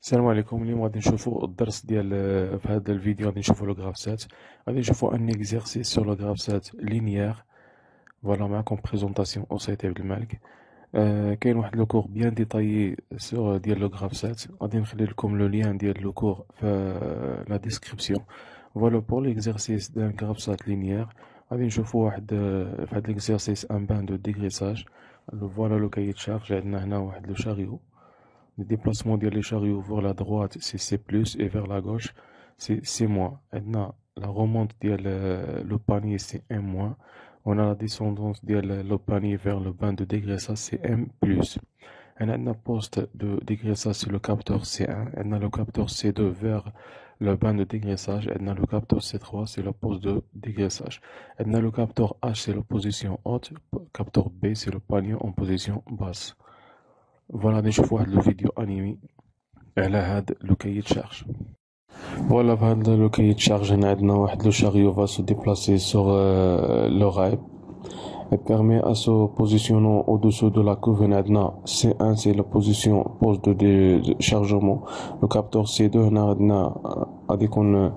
السلام عليكم. اليوم غادي نشوفوا الدرس ديال في هذا الفيديو غادي نشوفوا لو غرافسات. غادي نشوفوا ان اكزرسيس سور لو غرافسات لينيير. فوالا معكم بريزونطاسيون اوسيتي بالمالك. كاين واحد لو كور بيان ديتايي سور ديال لو غرافسات، غادي نخلي لكم لو لين ديال لو كور في لا ديسكريبسيون. فوالا بور ليكزرسيس دان غرافسات لينيير غادي نشوفوا واحد في هذا ليكزرسيس ان بان دو ديغريساج. فوالا لو كايي تشارج، عندنا هنا واحد لو شاريو. Le déplacement des chariots vers la droite, c'est C+, et vers la gauche, c'est C-. Maintenant, la remonte le panier, c'est M-. On a la descendance le panier vers le bain de dégraissage, c'est M+. On a un poste de dégraissage sur le capteur C1, on a le capteur C2 vers le bain de dégraissage, on a le capteur C3, c'est le poste de dégraissage. On a le capteur H, c'est la position haute, capteur B, c'est le panier en position basse. فوالا غادي نشوفوا واحد الفيديو انيمي على هاد لو كايي تشارج. فوالا في هاد لو كايي تشارج هنا عندنا واحد لو شاريو va se déplacer sur le rail et permet à se positionner au-dessous de la couve. هنا عندنا C1 c'est la position poste de chargement. Le capteur C2 هنا عندنا غادي يكون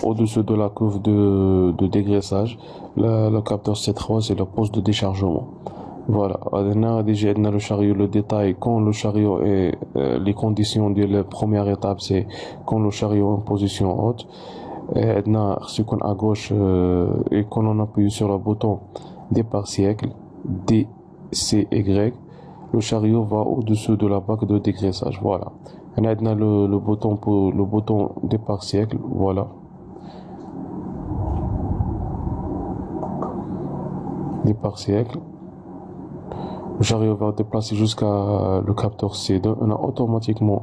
au-dessus de la couve de dégraissage. Le capteur C3 c'est le poste de déchargement. Voilà, on a déjà le chariot, le détail, quand le chariot est, les conditions de la première étape, c'est quand le chariot est en position haute, et on a ce qu'on à gauche, et quand on appuie sur le bouton départ siècle, D, C, Y, le chariot va au-dessus de la bague de dégraissage, voilà. On a le bouton pour le bouton départ siècle, voilà. Départ siècle. Le chariot va déplacer jusqu'à le capteur C2. On a automatiquement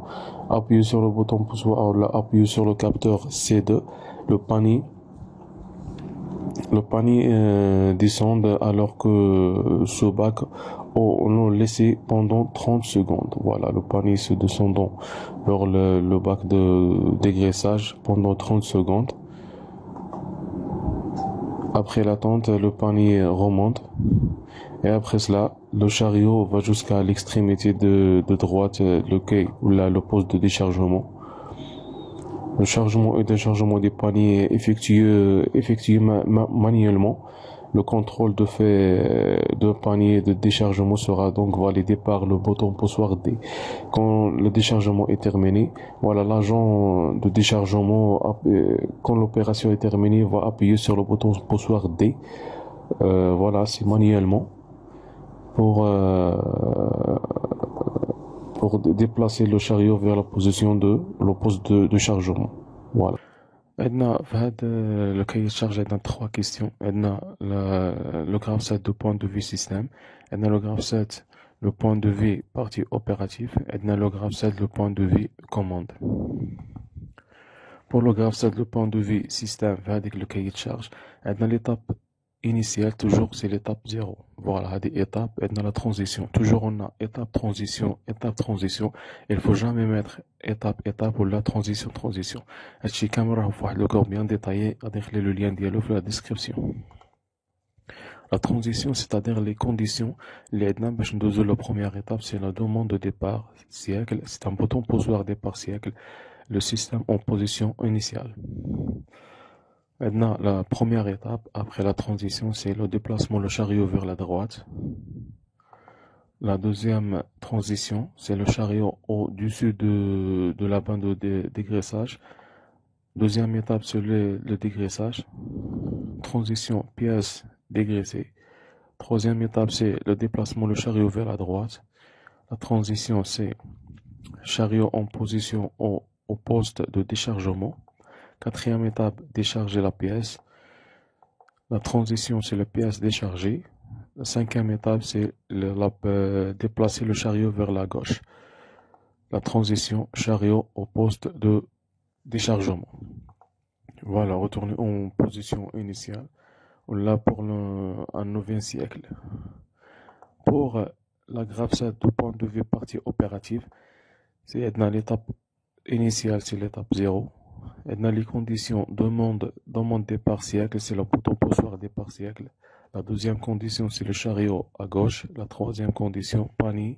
appuyé sur le bouton poussoir, on l'a appuyé sur le capteur C2. Le panier descend alors que ce bac, on l'a laissé pendant 30 secondes. Voilà, le panier se descendant vers le bac de dégraissage pendant 30 secondes. Après l'attente, le panier remonte. Et après cela, le chariot va jusqu'à l'extrémité de droite, le quai ou là, le poste de déchargement. Le chargement et déchargement des paniers est effectué manuellement. Le contrôle de fait de panier de déchargement sera donc validé par le bouton poussoir D. Quand le déchargement est terminé, voilà, l'agent de déchargement, quand l'opération est terminée, va appuyer sur le bouton poussoir D. Voilà, c'est manuellement pour déplacer le chariot vers la position le poste de chargement. Voilà. عندنا في هذا لو كاي تشارج عندنا 3 كيستيون. عندنا لو غرافسات دو بوين دو في سيستيم، عندنا لو غرافسات لو بوين دو في بارتي اوبيراتيف، عندنا لو غرافسات لو بوين دو في كوموند. بور لو غرافسات لو بوين دو في سيستيم في هذيك لو كاي تشارج عندنا ليتاب initial, toujours c'est l'étape 0. Voilà, des étapes, et dans la transition. Toujours on a étape, transition. Il faut jamais mettre étape ou la transition. هادشي كامل راه فواحد لو كور bien détaillé, غادي نخلي le lien ديالو في la description. La transition, c'est-à-dire les conditions اللي عندنا باش ندوزو la première étape, c'est la demande de départ siècle. C'est un bouton poussoir départ siècle. Le système en position initiale. Maintenant, la première étape après la transition, c'est le déplacement le chariot vers la droite. La deuxième transition, c'est le chariot au-dessus de la bande de dégraissage. Deuxième étape, c'est le dégraissage. Transition pièce dégraissée. Troisième étape, c'est le déplacement le chariot vers la droite. La transition, c'est chariot en position au poste de déchargement. Quatrième étape, décharger la pièce. La transition, c'est la pièce déchargée. La cinquième étape, c'est déplacer le chariot vers la gauche. La transition, chariot au poste de déchargement. Voilà, retourner en position initiale. Là pour un 9e siècle. Pour la gravesat du point de vue partie opérative, c'est dans l'étape initiale, c'est l'étape 0. Et dans les conditions demande départ siècle, c'est le bouton poussoir départ siècle. La deuxième condition, c'est le chariot à gauche. La troisième condition, panier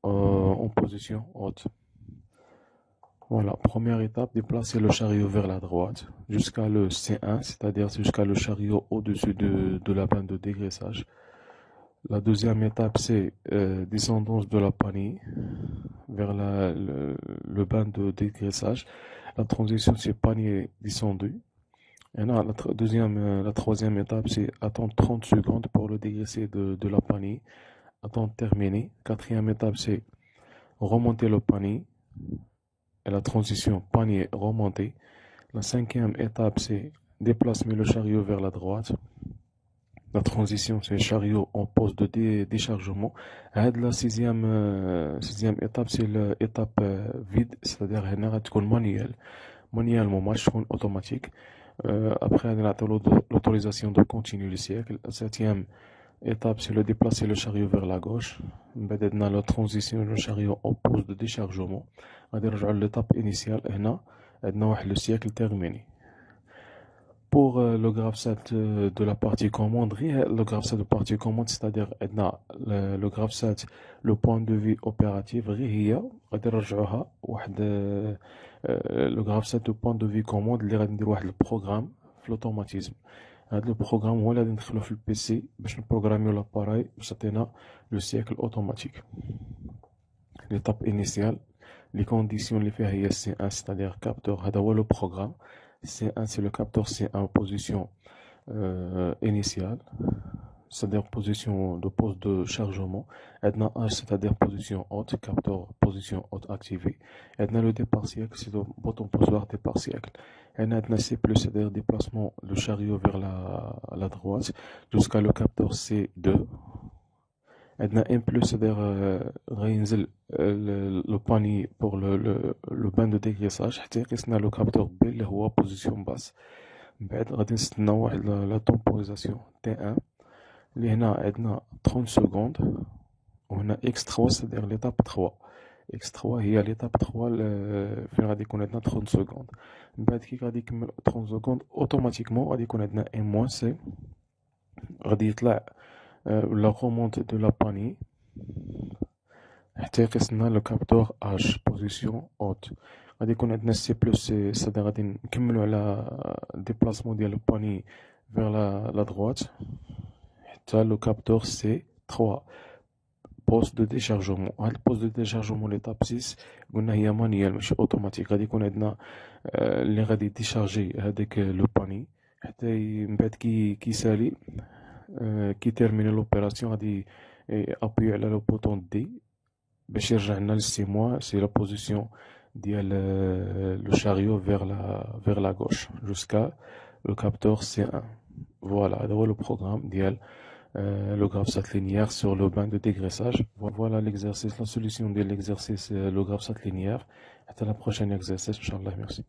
en position haute. Voilà, première étape, déplacer le chariot vers la droite jusqu'à le C1, c'est-à-dire jusqu'à le chariot au-dessus de la bande de dégraissage. La deuxième étape, c'est descendance de la panier vers le bain de dégraissage. La transition, c'est panier descendu. Et là, la troisième étape, c'est attendre 30 secondes pour le dégraisser de la panier. Attendre terminé. Quatrième étape, c'est remonter le panier. Et la transition panier remonté. La cinquième étape, c'est déplacer le chariot vers la droite. La transition, c'est chariot en pose de déchargement. Et la sixième étape, c'est l'étape vide, c'est-à-dire qu'elle تكون manuellement ماشي تكون automatique. Après, on a l'autorisation de continuer le cycle. La septième étape, c'est le déplacer le chariot vers la gauche. Maintenant, la transition, le chariot en pose de déchargement. On va l'étape initiale. Et là, le cycle terminé. Pour le gravset de la partie commande, le gravset de partie commande, c'est-à-dire le gravset, le point de vue opératif, le gravset de point de vue commande, le programme, l'automatisme. Le programme, on va l'inscrire sur le PC, pour programmer l'appareil, pour le cycle automatique. L'étape initiale, les conditions, les faits, c'est-à-dire capteur, le programme. C1, c'est le capteur C1 en position initiale, c'est-à-dire position de pose de chargement. Edna H, c'est-à-dire position haute, capteur position haute activée. Edna le départ siècle, c'est le bouton posoir départ siècle. Edna C+, c'est-à-dire déplacement du chariot vers la droite jusqu'à le capteur C2. عندنا ان بلس c'est-à-dire غينزل لو باني بور لو بان دو ديغريساج حتى يقيسنا لو كابتور بي اللي هو بوزيسيون باس. من بعد غادي نستناو واحد لا تومبوريزاسيون تي ان اللي هنا عندنا 30 سكوند، وهنا اكس 3 c'est-à-dire ليتاب 3. اكس 3 هي ليتاب 3 فين غادي يكون عندنا 30 سكوند. من بعد كي غادي يكمل 30 سكوند اوتوماتيكمون غادي يكون عندنا ان موان سي، غادي يطلع la remonte de la panier حتى يقيسنا لو كابتور اش بوزيسيون اوت. غادي يكون عندنا سي بلس سي، c'est-à-dire غادي نكملو على ديبلاسمون ديال الباني فيغ لا دروات حتى لو كابتور سي 3 بوست دو ديشارجمون. هاد البوست دو ديشارجمون ليتاب 6 قلنا هي مانيال ماشي اوتوماتيك. غادي يكون عندنا اللي غادي ديشارجي هذاك لو باني حتى من بعد كي يسالي كي تيرميني لوبيراسيون غادي ابوي على لو بوطون دي باش يرجع لنا لسي موا. سي لا بوزيسيون ديال لو شاريو فيغ لا غوش جوسكا لو كابتور سي 1. فوالا هذا هو لو بروغرام ديال le gravesat linéaire sur le bain de dégraissage. Voilà l'exercice, la solution de l'exercice, le gravesat linéaire. À la prochaine exercice, Inch'Allah, merci.